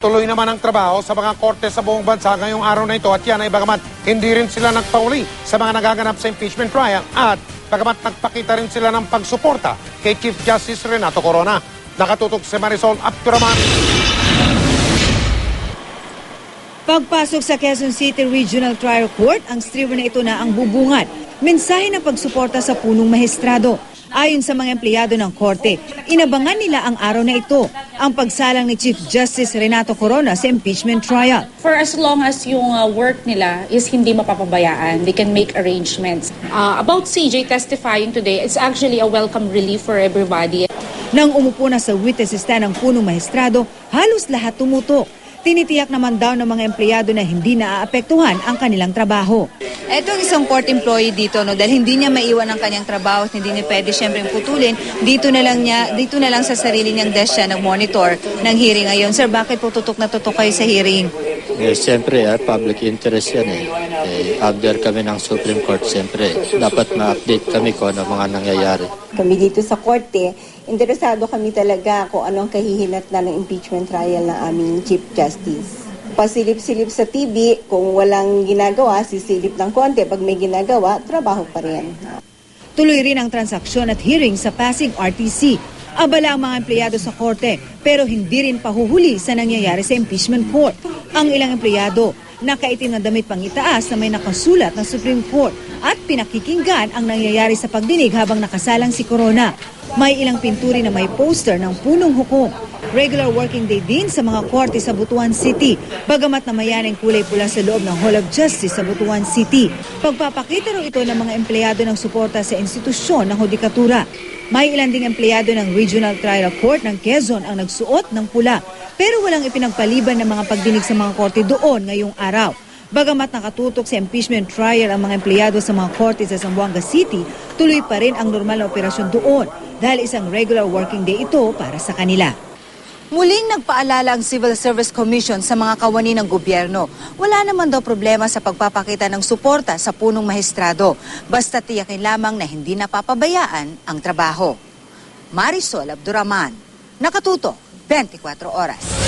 Tuloy naman ang trabaho sa mga korte sa buong bansa ngayong araw na ito at yan ay bagamat hindi rin sila nagpauli sa mga nagaganap sa impeachment trial at bagamat nagpakita rin sila ng pagsuporta kay Chief Justice Renato Corona. Nakatutok si Marisol Abduraman. Pagpasok sa Quezon City Regional Trial Court, ang stribo na ito na ang bubungan. Mensahe ng pagsuporta sa punong maestrado. Ayon sa mga empleyado ng korte, inabangan nila ang araw na ito, ang pagsalang ni Chief Justice Renato Corona sa impeachment trial. For as long as yung work nila is hindi mapapabayaan, they can make arrangements. About CJ testifying today, it's actually a welcome relief for everybody. Nang umupo na sa witness stand ng punong maestrado, halos lahat tumutok. Tinitiyak naman daw ng mga empleyado na hindi naaapektuhan ang kanilang trabaho. Etong isang court employee dito, no, dahil hindi niya maiwan ang kanyang trabaho at hindi niya pwede siyempre putulin, dito na lang sa sarili niyang desk siya nag-monitor ng hearing ngayon. Sir, bakit po tutok na tutok kayo sa hearing? Siyempre, public interest yan After kami ng Supreme Court, siyempre, dapat ma-update kami kung ano mga nangyayari. Kami dito sa korte, interesado kami talaga kung anong kahihinatnan ng impeachment trial ng aming Chief Justice. Pasilip-silip sa TV, kung walang ginagawa, sisilip ng konti. Pag may ginagawa, trabaho pa rin. Tuloy rin ang transaksyon at hearing sa Pasig RTC. Abala ang mga empleyado sa korte pero hindi rin pahuhuli sa nangyayari sa impeachment court. Ang ilang empleyado, nakaitim na damit pang itaas na may nakasulat ng Supreme Court at pinakikinggan ang nangyayari sa pagdinig habang nakasalang si Corona. May ilang pinturi na may poster ng punong hukom. Regular working day din sa mga korte sa Butuan City, bagamat namayan ang kulay pula sa loob ng Hall of Justice sa Butuan City. Pagpapakita raw ito ng mga empleyado ng suporta sa institusyon ng hudikatura. May ilan ding empleyado ng Regional Trial Court ng Quezon ang nagsuot ng pula, pero walang ipinagpaliban ng mga pagdinig sa mga korte doon ngayong araw. Bagamat nakatutok sa impeachment trial ang mga empleyado sa mga korte sa Zamboanga City, tuloy pa rin ang normal na operasyon doon dahil isang regular working day ito para sa kanila. Muling nagpaalala ang Civil Service Commission sa mga kawani ng gobyerno. Wala naman daw problema sa pagpapakita ng suporta sa punong maestrado. Basta tiyakin lamang na hindi napapabayaan ang trabaho. Marisol Abduraman, nakatutok 24 oras.